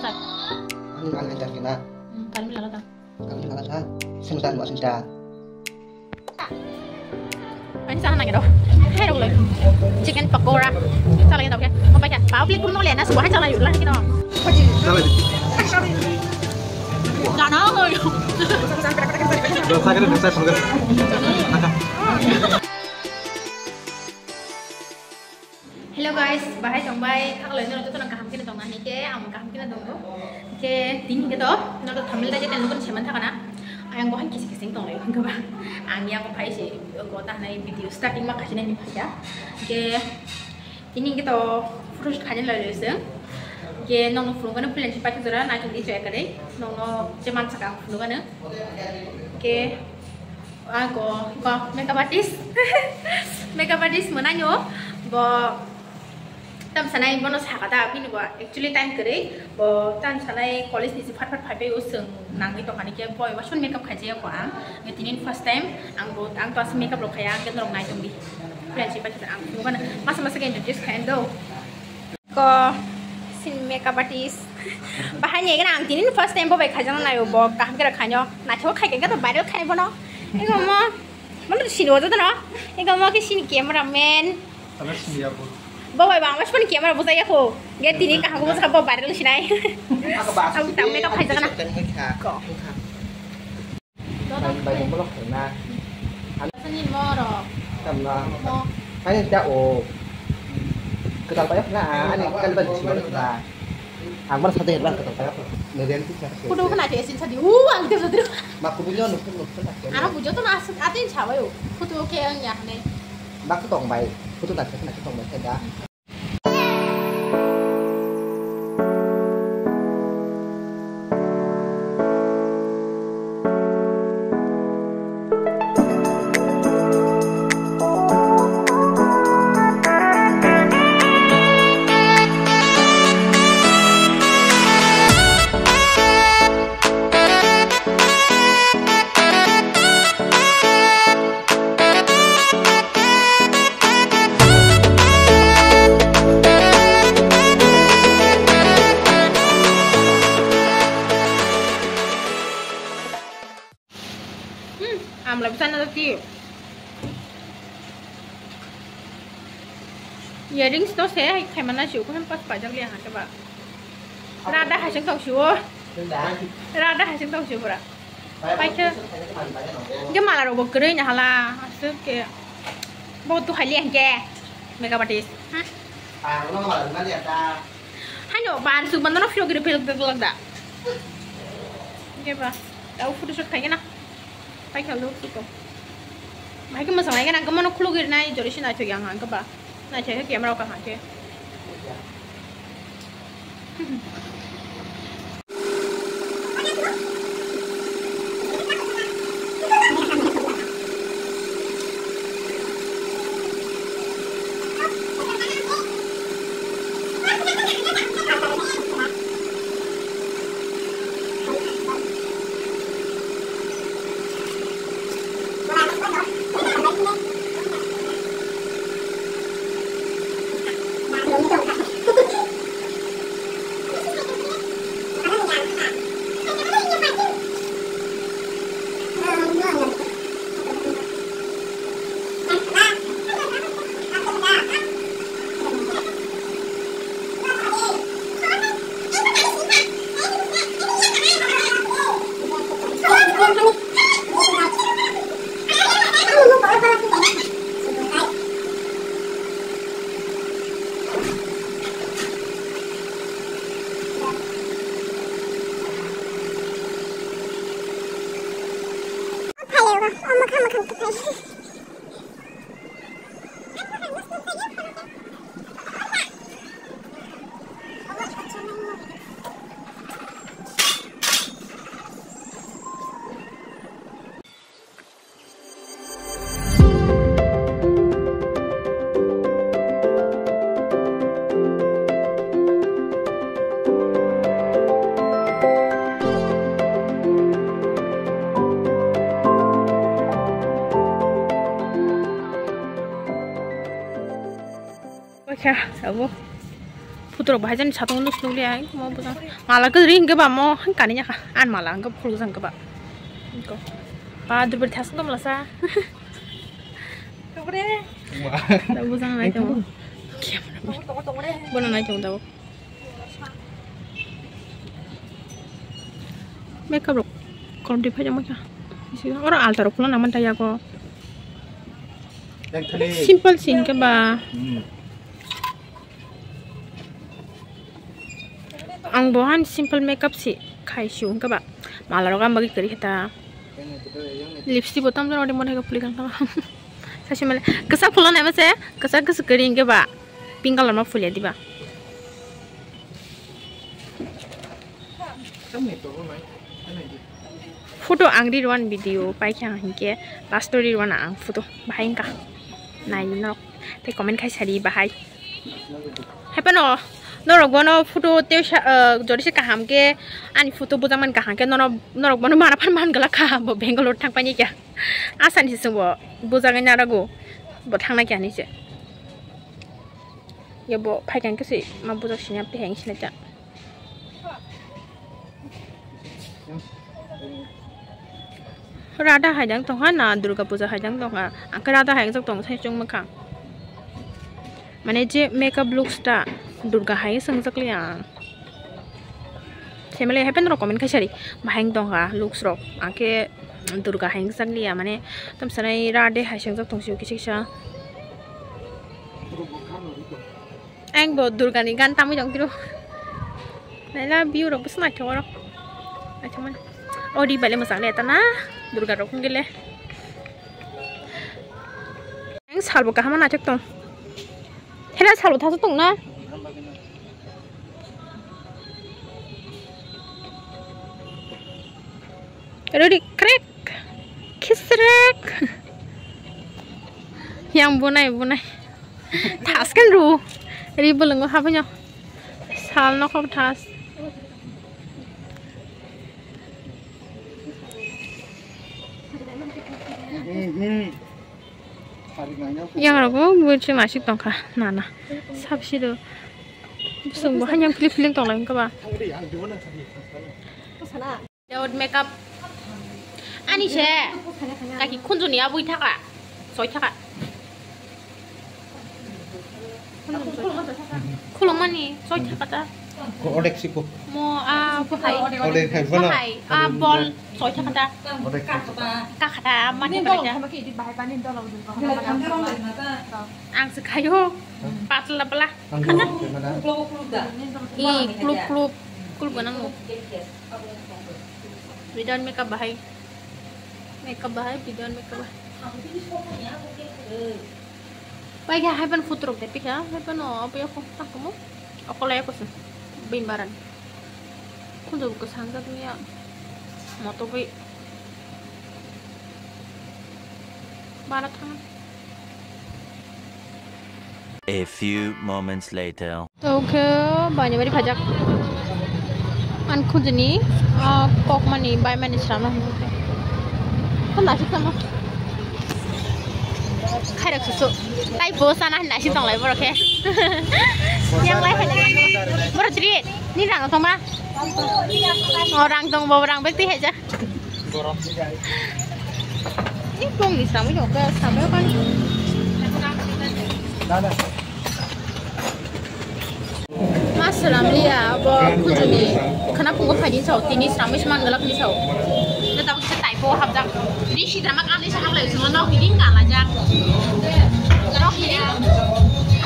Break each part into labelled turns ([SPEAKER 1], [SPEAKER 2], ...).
[SPEAKER 1] 살.
[SPEAKER 2] 안 괜찮겠나?
[SPEAKER 1] 다른 밀 나가다.
[SPEAKER 2] 다른 나가자. 생산 뭐 진짜.
[SPEAKER 1] Anh sao này đâu? Hay đâuเลย. Chicken pakora. Sao lại đâu kìa? Không phải kìa. Bảo biết cũng nó liền nó sủa hay sao lại cái đó. Gà nó thôi.
[SPEAKER 2] 너 사기는 몇 살 방금? 나가.
[SPEAKER 1] Hello guys, bahaya chồng bay. Các lời nó cho tôi đang cảm cái này chồng này cái ông cảm cái này chồng đó. Cái tính cái đó nó được thẩm mỹ ra cho nên nó cũng sẽ mình thằng nào. Anh có hay kisi kisi tông này không các bạn? Anh yang có phải sẽ có ta này video starting mà cái này như vậy. Cái tính cái đó fruit khai lên lời rồi cái nông fruit cái nó plan chụp cái đó này chúng đi chơi cái đấy. Nông nó chơi mang sakang fruit cái nữa. Cái anh có makeup artist. Makeup artist mana nyo? Bo tam sanai bono sakata pini bo actually time kere bo tam sanai college ni phat phat phai usung nangi to kani ke boy wa shun makeup khaje ko ang ngetinin first time ang bo ang to makeup lo khaya ke rong nai tumbi friendship pa ang ko kan masa ke introduce khain do ko sin makeup artist bahanya ke ang tinin first time bo bai khajang na yo bo kam ke rakhanyo na tho khai ke to viral khai bo no ego mo mana sino to no ego mo ke sin cameraman
[SPEAKER 2] Kalau sini aku.
[SPEAKER 1] Bawa bang, mas pun kiamar buat saya ko. Get ini kah aku buat bawa barang sini.
[SPEAKER 2] Aku bahas.
[SPEAKER 1] Aku tahu mereka khai sana.
[SPEAKER 2] Kok. Baik belok kena.
[SPEAKER 1] Sini moro.
[SPEAKER 2] Karena. Hanya tidak Ketal payah na, ani kan benci na. Amar satu hebat ketal payah. Nerian itu cara.
[SPEAKER 1] Kudu kena desin sadi. Ang dia sadi.
[SPEAKER 2] Mak punya nuk.
[SPEAKER 1] Anak bujo tuh nasib atin cawa yo. Kudu kayak yang nih.
[SPEAKER 2] Mak tuh tong baik. Kudu tak kena tong baik ada. Lebih sana tadi. Earrings to saya kayak mana sih? Aku kan pas pajak lihat coba. Rada hasil tahu sih. Rada hasil tahu sih pura. Pajak. Dia malah robot keren ya hala. Asal kayak bawa tuh halian ke. Makeup artist. Ah, lo malah mana dia ta?
[SPEAKER 1] Hanya bahan sebenarnya vlog di film terlalu dah. Coba. Tahu foto shoot kayaknya nak. Pakai kalau gitu, mereka masalahnya kan angkat mana keluar nai jadi sih nai cuy yang angkat bah, nai cuy ke kamera kah cuy. Oke, sabu.
[SPEAKER 2] Foto bahaya jan satu nus nung dia mau bukan malah ke ring ke ba mau kaninya ka an malah ke puluh sang ke ba ko pa dur bertas tuh melasa Coba deh. Tahu busang naik kamu. Bukan naik kamu tahu. Makeup loh. Kalau di pajak macam. Orang altar pulang nama tanya ko. Simple sih ke ba. Ang bohan simple makeup sih. Kai siung ke ba. Malah orang bagi kiri kita. Lipstick botam tuh orang mau naik pelikan sama. Kasih malah. Kesal pulang nama saya. Kesal kering ke ba. Pink color mau full ya di ba. Foto angri ruan video pai kyang hingke last story ruan ang foto bahai ka nai nok te comment khai sari bahai hepano norok bono foto te jori se kaham ke ani foto bujaman kaham ke norok bono mana pan man gala ka bo Bangalore thang pani kya asan si sungbo bujangan narago bo thangna kya ni se ya bo pai kyang ke se ma bujak sinya pe heng sina ja Radha Haidang tong na Durga Puja Haidang tong ha angka Radha Haidang tong sai chung makang mane je makeup looks ta Durga Hai sang sakliang semele happen ro comment khasari bahang tong ha looks ro angke Durga Hai saklia mane tam sanai Radha Hai sang tong siu kisisa ang bo Durga ni gan tamu jong tiru naila view ro busna choro achaman odi bale masang le ta na Durga rokung gile. Yang salbo kahama na cek tong. Hela salbo tasu tong na. Ready crack. Kisrek. Yang bunai. Tas kan ru. Ready bolong apa nya? Sal no kau tas. Yang aku buat cuma sih tongkah, nana, sabsi tu, sungguh hanya pilih tong lain kaba. Jauh makeup, ani sih, kaki kunjung ni abu itaka, soy itaka. Kulung mani, soy itaka ta.
[SPEAKER 3] Odek sih ko.
[SPEAKER 2] Mo apa hai?
[SPEAKER 3] Odek hai mana?
[SPEAKER 2] Hai, bol soy itaka ta.
[SPEAKER 3] Odek
[SPEAKER 2] Kakak mana kerja? Ang sekayo, patla pelah. Kana? Klub ganang mo. Bidan makeup bahai. Bidan makeup bahai. Baik ya, hepan foto deh, pik ya, hepan apa ya kok tak kamu? Aku layak kok sih, bimbaran. Kunjung ke sangga tuh ya, motor bi.
[SPEAKER 4] A few moments later.
[SPEAKER 2] Okay, banyak beri pajak. Anku jenis, kok mani, bay mani sama. Kan nasi sama. Kayak susu. Tapi bosan nasi tong lagi oke. Yang lain berdiri. Ini orang tong mana? Orang tong bawa orang berarti aja. Ini belum bisa juga sampai kan? Mas seram dia, bawa kucing ni. Kenapa gua pagi sahut ini seram macam galak ni sahut. Tetapi kita typo habjak. Ini si drama kan ni sahut lagi semua nak ini kan aja. Nak ini.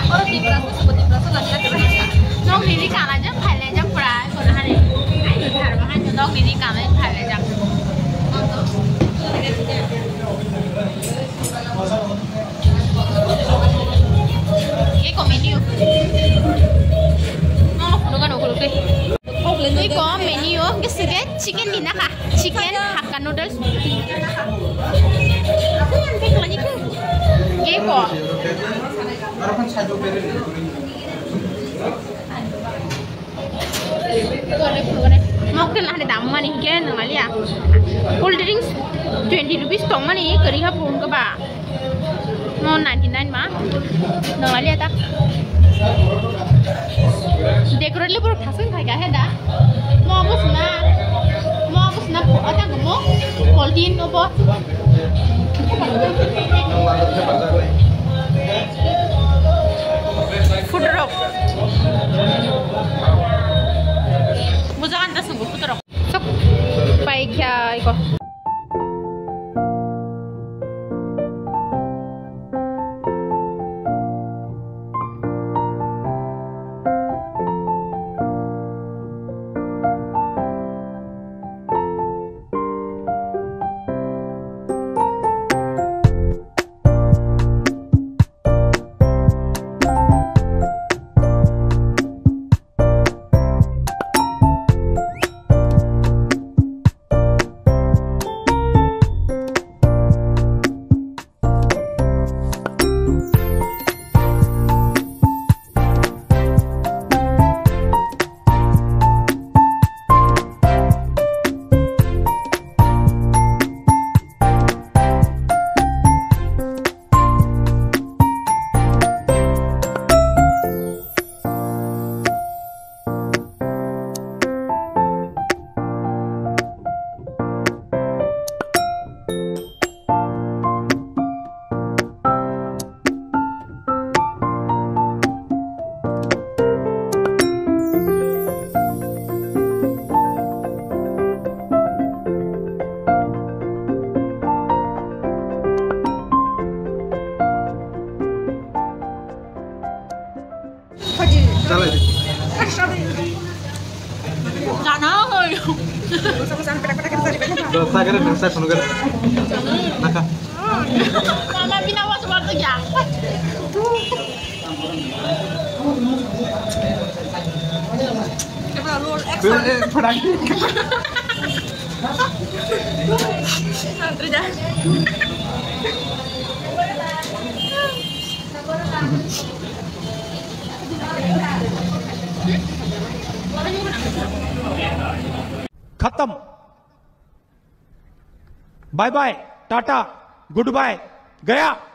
[SPEAKER 2] Orang di kelas sebut di kelas lagi ada berapa? Nak ini kan aja, pilih aja pernah. Soalnya hari ini harga nak ini kan aja pilih aja. Ini kok menu? Ini kok menu? Ini chicken ni nak? Chicken Hakka noodles. Aku yang pek lagi ke? Ini kok? Mau ke lah ada tamu ni ke? Nengal ya. Cold drinks 20 rupees tong mani kari hapun ke ba? Mau 99 mah? Nengal ya tak? decorate baru kasih kayak heda mau bos na ada kamu polin apa food rock muzakan tasungguh food rock sok baik ya iko Mama binawa suatu yang.
[SPEAKER 5] खत्म bye bye tata goodbye गया।